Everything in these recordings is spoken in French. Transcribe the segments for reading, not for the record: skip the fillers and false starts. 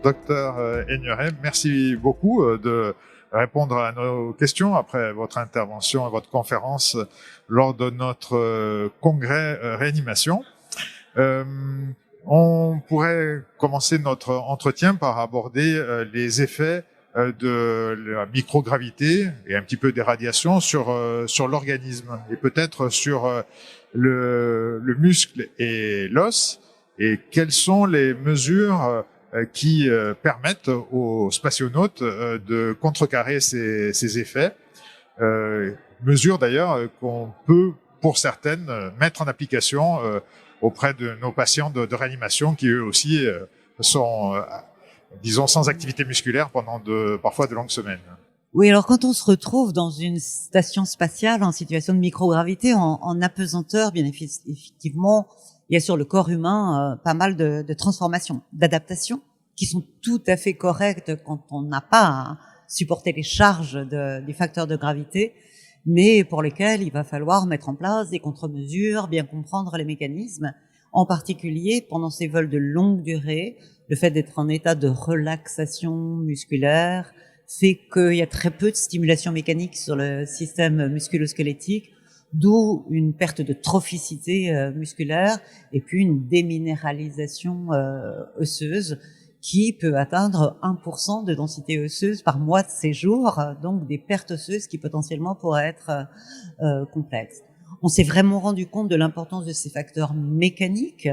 Docteur Aigneret, merci beaucoup de répondre à nos questions après votre intervention et votre conférence lors de notre congrès réanimation. On pourrait commencer notre entretien par aborder les effets de la microgravité et un petit peu des radiations sur l'organisme et peut-être sur le muscle et l'os, et quelles sont les mesures qui permettent aux spationautes de contrecarrer ces effets. Mesures d'ailleurs qu'on peut, pour certaines, mettre en application auprès de nos patients de réanimation qui eux aussi sont, disons, sans activité musculaire pendant parfois de longues semaines. Oui, alors quand on se retrouve dans une station spatiale en situation de microgravité, en apesanteur, bien effectivement, il y a sur le corps humain pas mal de transformations, d'adaptations qui sont tout à fait correctes quand on n'a pas à supporter les charges du facteur de gravité, mais pour lesquelles il va falloir mettre en place des contre-mesures, bien comprendre les mécanismes, en particulier pendant ces vols de longue durée, le fait d'être en état de relaxation musculaire fait qu'il y a très peu de stimulation mécanique sur le système musculo-squelettique, d'où une perte de trophicité musculaire et puis une déminéralisation osseuse qui peut atteindre 1% de densité osseuse par mois de séjour, donc des pertes osseuses qui potentiellement pourraient être complexes. On s'est vraiment rendu compte de l'importance de ces facteurs mécaniques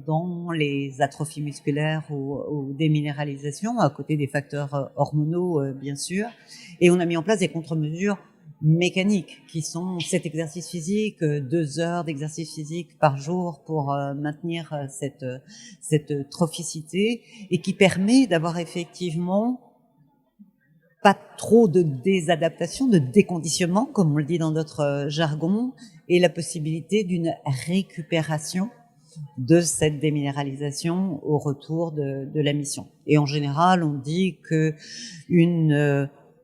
dans les atrophies musculaires ou déminéralisations, à côté des facteurs hormonaux, bien sûr. Et on a mis en place des contre-mesures mécaniques qui sont cet exercice physique, 2 heures d'exercice physique par jour pour maintenir cette trophicité, et qui permet d'avoir effectivement pas trop de désadaptation, de déconditionnement, comme on le dit dans notre jargon, et la possibilité d'une récupération de cette déminéralisation au retour de la mission. Et en général, on dit que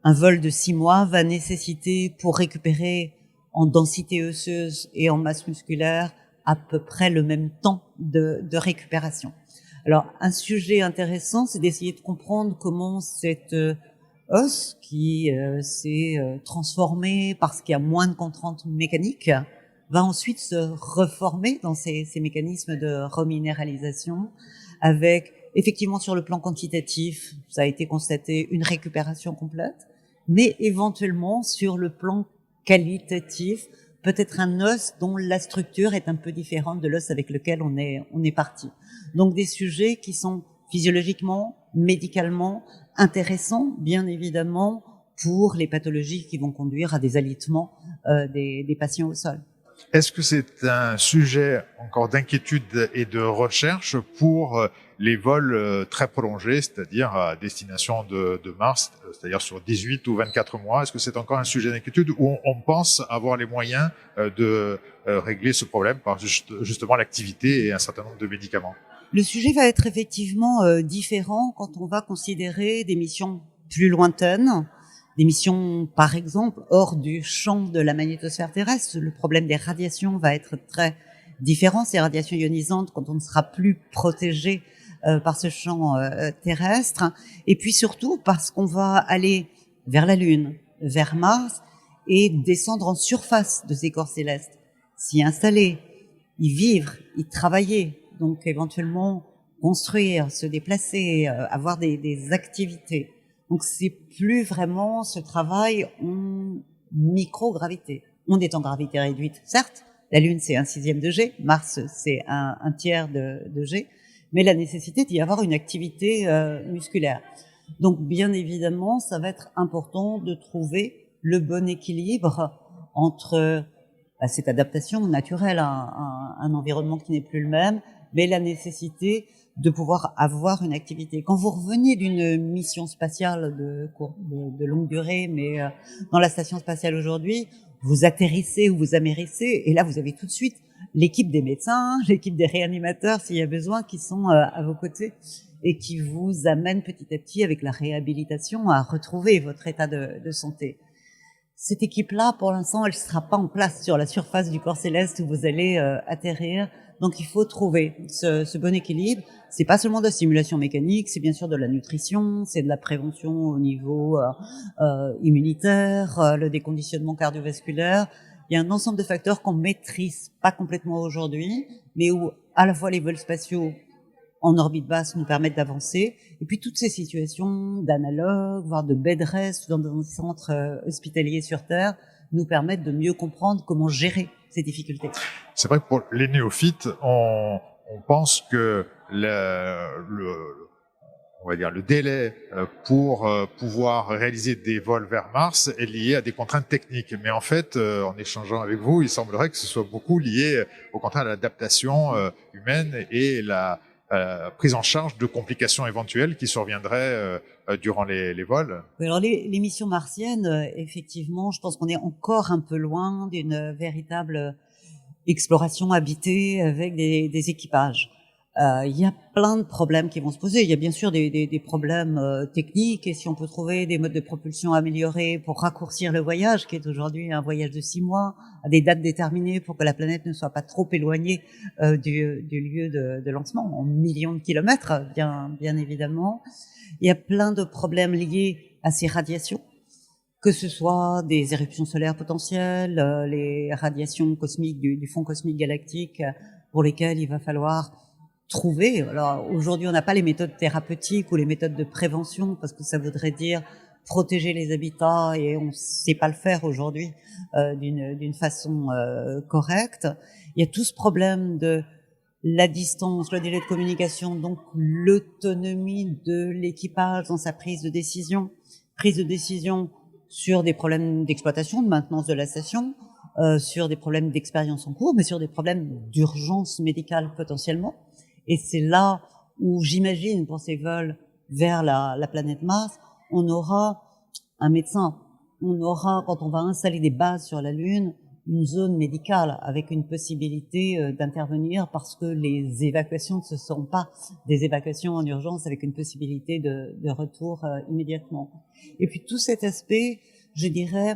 un vol de 6 mois va nécessiter, pour récupérer en densité osseuse et en masse musculaire, à peu près le même temps de récupération. Alors, un sujet intéressant, c'est d'essayer de comprendre comment cette os qui s'est transformé parce qu'il y a moins de contraintes mécaniques va ensuite se reformer dans ces mécanismes de reminéralisation, avec effectivement sur le plan quantitatif, ça a été constaté, une récupération complète, mais éventuellement sur le plan qualitatif, peut-être un os dont la structure est un peu différente de l'os avec lequel on est parti. Donc des sujets qui sont physiologiquement, médicalement intéressants, bien évidemment, pour les pathologies qui vont conduire à des alitements des patients au sol. Est-ce que c'est un sujet encore d'inquiétude et de recherche pour les vols très prolongés, c'est-à-dire à destination de Mars, c'est-à-dire sur 18 ou 24 mois? Est-ce que c'est encore un sujet d'inquiétude où on pense avoir les moyens de régler ce problème par justement l'activité et un certain nombre de médicaments? Le sujet va être effectivement différent quand on va considérer des missions plus lointaines, des missions, par exemple, hors du champ de la magnétosphère terrestre. Le problème des radiations va être très différent, ces radiations ionisantes, quand on ne sera plus protégé par ce champ terrestre. Et puis surtout parce qu'on va aller vers la Lune, vers Mars, et descendre en surface de ces corps célestes, s'y installer, y vivre, y travailler, donc éventuellement construire, se déplacer, avoir des activités. Donc c'est plus vraiment ce travail en microgravité. On est en gravité réduite, certes. La Lune, c'est 1/6 de G. Mars, c'est un tiers de G. Mais la nécessité d'y avoir une activité musculaire. Donc bien évidemment, ça va être important de trouver le bon équilibre entre cette adaptation naturelle à un environnement qui n'est plus le même, mais la nécessité de pouvoir avoir une activité. Quand vous reveniez d'une mission spatiale de longue durée, mais dans la station spatiale aujourd'hui, vous atterrissez ou vous amérissez, et là vous avez tout de suite l'équipe des médecins, l'équipe des réanimateurs s'il y a besoin, qui sont à vos côtés et qui vous amènent petit à petit avec la réhabilitation à retrouver votre état de santé. Cette équipe-là, pour l'instant, elle sera pas en place sur la surface du corps céleste où vous allez atterrir. Donc, il faut trouver ce bon équilibre. C'est pas seulement de la stimulation mécanique, c'est bien sûr de la nutrition, c'est de la prévention au niveau immunitaire, le déconditionnement cardiovasculaire. Il y a un ensemble de facteurs qu'on maîtrise pas complètement aujourd'hui, mais où à la fois les vols spatiaux en orbite basse nous permettent d'avancer, et puis toutes ces situations d'analogue, voire de bed rest dans un centre hospitalier sur Terre nous permettent de mieux comprendre comment gérer ces difficultés. C'est vrai que pour les néophytes, on pense que on va dire le délai pour pouvoir réaliser des vols vers Mars est lié à des contraintes techniques. Mais en fait, en échangeant avec vous, il semblerait que ce soit beaucoup lié au contraire à l'adaptation humaine et la prise en charge de complications éventuelles qui surviendraient durant les vols. Oui, alors les missions martiennes, effectivement, je pense qu'on est encore un peu loin d'une véritable exploration habitée avec des équipages. Il y a plein de problèmes qui vont se poser. Il y a bien sûr des problèmes techniques, et si on peut trouver des modes de propulsion améliorés pour raccourcir le voyage, qui est aujourd'hui un voyage de 6 mois, à des dates déterminées pour que la planète ne soit pas trop éloignée du lieu de lancement, en millions de kilomètres, bien évidemment. Il y a plein de problèmes liés à ces radiations, que ce soit des éruptions solaires potentielles, les radiations cosmiques du fond cosmique galactique, pour lesquelles il va falloir trouver. Alors aujourd'hui, on n'a pas les méthodes thérapeutiques ou les méthodes de prévention, parce que ça voudrait dire protéger les habitats, et on ne sait pas le faire aujourd'hui d'une façon correcte. Il y a tout ce problème de la distance, le délai de communication, donc l'autonomie de l'équipage dans sa prise de décision sur des problèmes d'exploitation, de maintenance de la station, sur des problèmes d'expérience en cours, mais sur des problèmes d'urgence médicale potentiellement. Et c'est là où j'imagine, pour ces vols vers la planète Mars, on aura un médecin, on aura, quand on va installer des bases sur la Lune, une zone médicale avec une possibilité d'intervenir, parce que les évacuations ne seront pas des évacuations en urgence avec une possibilité de retour immédiatement. Et puis tout cet aspect, je dirais,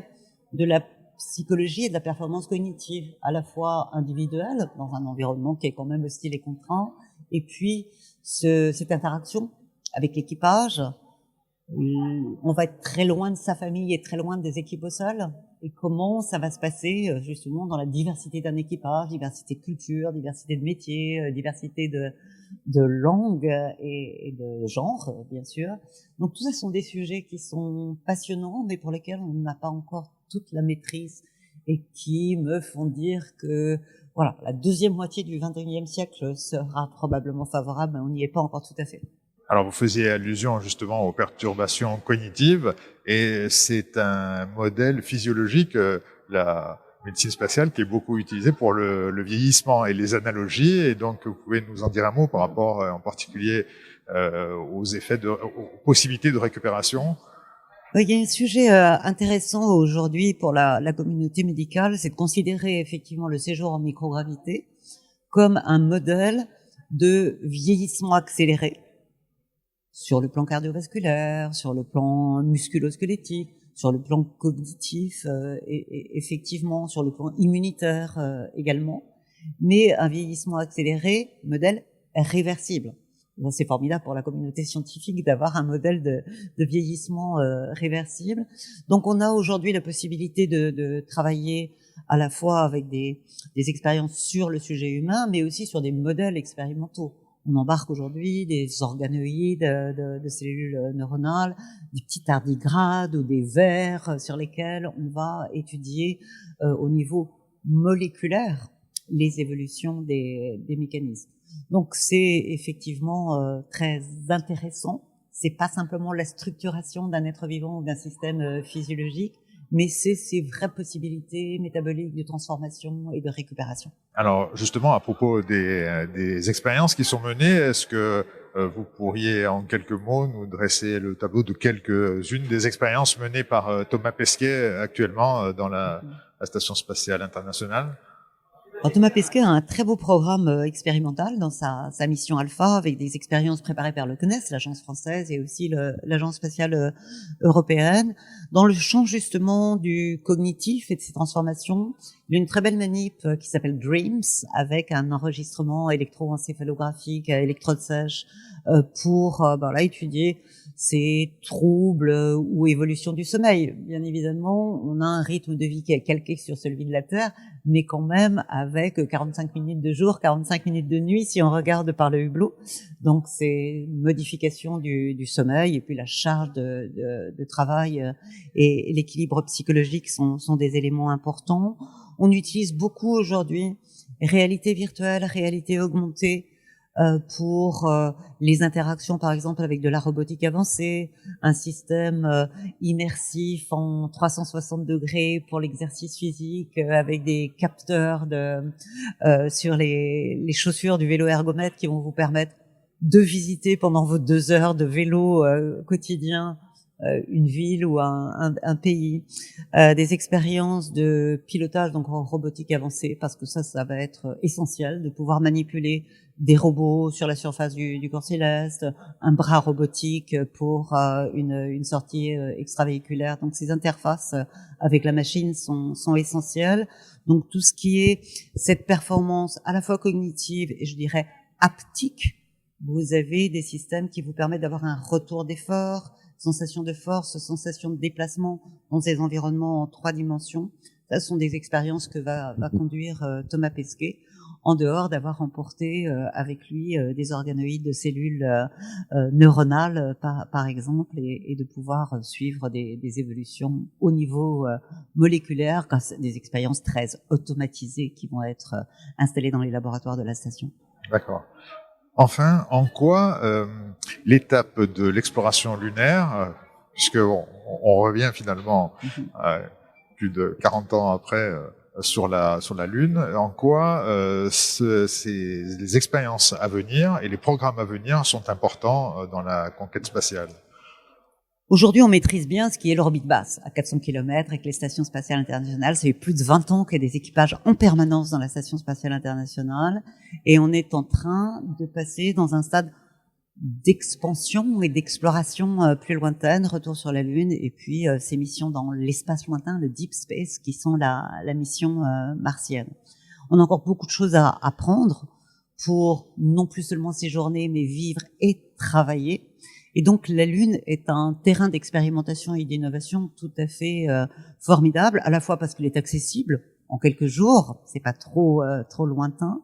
de la psychologie et de la performance cognitive, à la fois individuelle, dans un environnement qui est quand même hostile et contraint, et puis cette interaction avec l'équipage. On va être très loin de sa famille et très loin des équipes au sol. Et comment ça va se passer justement dans la diversité d'un équipage, diversité de culture, diversité de métiers, diversité de langues et de genres, bien sûr. Donc tout ça sont des sujets qui sont passionnants, mais pour lesquels on n'a pas encore toute la maîtrise, et qui me font dire que voilà, la deuxième moitié du XXIe siècle sera probablement favorable, mais on n'y est pas encore tout à fait. Alors, vous faisiez allusion justement aux perturbations cognitives, et c'est un modèle physiologique, la médecine spatiale, qui est beaucoup utilisé pour le vieillissement et les analogies. Et donc, vous pouvez nous en dire un mot par rapport, en particulier, aux effets aux possibilités de récupération? Il y a un sujet intéressant aujourd'hui pour la communauté médicale, c'est de considérer effectivement le séjour en microgravité comme un modèle de vieillissement accéléré, sur le plan cardiovasculaire, sur le plan musculo-squelettique, sur le plan cognitif, et effectivement sur le plan immunitaire également, mais un vieillissement accéléré, modèle réversible. C'est formidable pour la communauté scientifique d'avoir un modèle de vieillissement réversible. Donc on a aujourd'hui la possibilité de travailler à la fois avec des expériences sur le sujet humain, mais aussi sur des modèles expérimentaux. On embarque aujourd'hui des organoïdes de cellules neuronales, des petits tardigrades ou des vers sur lesquels on va étudier au niveau moléculaire les évolutions des mécanismes. Donc c'est effectivement très intéressant. C'est pas simplement la structuration d'un être vivant ou d'un système physiologique, mais c'est ces vraies possibilités métaboliques de transformation et de récupération. Alors justement, à propos des expériences qui sont menées, est-ce que vous pourriez en quelques mots nous dresser le tableau de quelques-unes des expériences menées par Thomas Pesquet actuellement dans la Station spatiale internationale? Alors, Thomas Pesquet a un très beau programme expérimental dans sa mission Alpha, avec des expériences préparées par le CNES, l'agence française, et aussi l'agence spatiale européenne, dans le champ justement du cognitif et de ses transformations. Il y a une très belle manip qui s'appelle Dreams, avec un enregistrement électroencéphalographique à électrode sèche pour étudier ces troubles ou évolution du sommeil. Bien évidemment, on a un rythme de vie qui est calqué sur celui de la Terre, mais quand même avec 45 minutes de jour, 45 minutes de nuit si on regarde par le hublot. Donc c'est une modification du sommeil, et puis la charge de travail et l'équilibre psychologique sont des éléments importants. On utilise beaucoup aujourd'hui réalité virtuelle, réalité augmentée, pour les interactions, par exemple, avec de la robotique avancée, un système immersif en 360 degrés pour l'exercice physique, avec des capteurs sur les chaussures du vélo ergomètre qui vont vous permettre de visiter pendant vos 2 heures de vélo quotidien une ville ou un pays, des expériences de pilotage donc en robotique avancée, parce que ça va être essentiel de pouvoir manipuler des robots sur la surface du corps céleste, un bras robotique pour une sortie extravéhiculaire. Donc ces interfaces avec la machine sont essentielles. Donc tout ce qui est cette performance à la fois cognitive et je dirais haptique, vous avez des systèmes qui vous permettent d'avoir un retour d'effort, sensation de force, sensation de déplacement dans ces environnements en 3 dimensions. Ça, ce sont des expériences que va conduire Thomas Pesquet, en dehors d'avoir emporté avec lui des organoïdes de cellules neuronales, par exemple, et de pouvoir suivre des évolutions au niveau moléculaire, grâce à des expériences très automatisées qui vont être installées dans les laboratoires de la station. D'accord. Enfin, en quoi l'étape de l'exploration lunaire, puisque on revient finalement plus de 40 ans après sur la Lune, en quoi les expériences à venir et les programmes à venir sont importants dans la conquête spatiale? Aujourd'hui, on maîtrise bien ce qui est l'orbite basse, à 400 km, avec les stations spatiales internationales. Ça fait plus de 20 ans qu'il y a des équipages en permanence dans la station spatiale internationale. Et on est en train de passer dans un stade d'expansion et d'exploration plus lointaine, retour sur la Lune, et puis ces missions dans l'espace lointain, le deep space, qui sont la mission martienne. On a encore beaucoup de choses à apprendre pour non plus seulement séjourner, mais vivre et travailler. Et donc la Lune est un terrain d'expérimentation et d'innovation tout à fait formidable, à la fois parce qu'il est accessible en quelques jours, c'est pas trop lointain,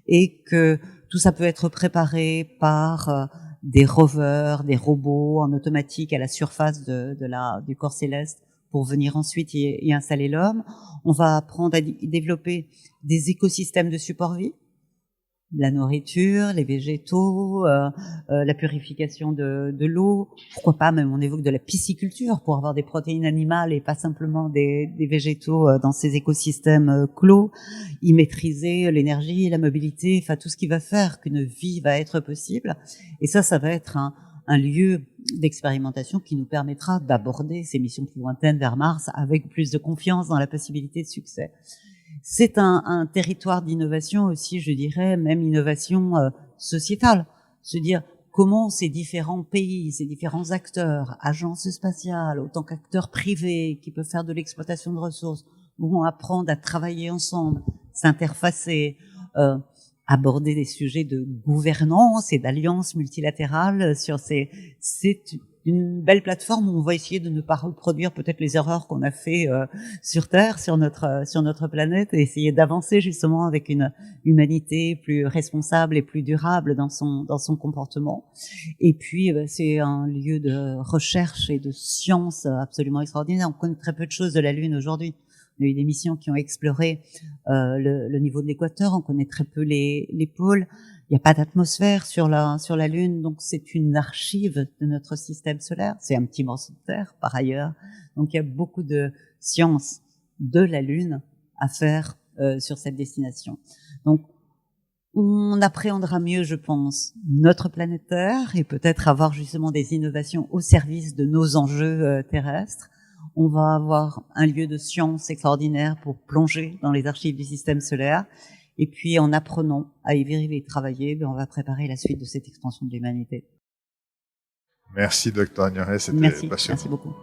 et que tout ça peut être préparé par des rovers, des robots en automatique à la surface du corps céleste pour venir ensuite y installer l'homme. On va apprendre à développer des écosystèmes de support-vie, la nourriture, les végétaux, la purification de l'eau, pourquoi pas même on évoque de la pisciculture pour avoir des protéines animales et pas simplement des végétaux dans ces écosystèmes clos, y maîtriser l'énergie, la mobilité, enfin tout ce qui va faire qu'une vie va être possible. Et ça va être un lieu d'expérimentation qui nous permettra d'aborder ces missions plus lointaines vers Mars avec plus de confiance dans la possibilité de succès. C'est un territoire d'innovation aussi, je dirais, même innovation sociétale. Se dire comment ces différents pays, ces différents acteurs, agences spatiales, autant qu'acteurs privés qui peuvent faire de l'exploitation de ressources, vont apprendre à travailler ensemble, s'interfacer, aborder des sujets de gouvernance et d'alliances multilatérales sur c'est une belle plateforme où on va essayer de ne pas reproduire peut-être les erreurs qu'on a fait sur Terre, sur notre planète, et essayer d'avancer justement avec une humanité plus responsable et plus durable dans son comportement. Et puis c'est un lieu de recherche et de science absolument extraordinaire. On connaît très peu de choses de la Lune aujourd'hui. On a eu des missions qui ont exploré le niveau de l'équateur, on connaît très peu les pôles. Il n'y a pas d'atmosphère sur la Lune, donc c'est une archive de notre système solaire. C'est un petit morceau de terre, par ailleurs. Donc il y a beaucoup de sciences de la Lune à faire sur cette destination. Donc on appréhendera mieux, je pense, notre planète Terre et peut-être avoir justement des innovations au service de nos enjeux terrestres. On va avoir un lieu de science extraordinaire pour plonger dans les archives du système solaire. Et puis, en apprenant à y vivre et travailler, on va préparer la suite de cette expansion de l'humanité. Merci, Dr. Agnoret, c'était passionnant. Merci beaucoup.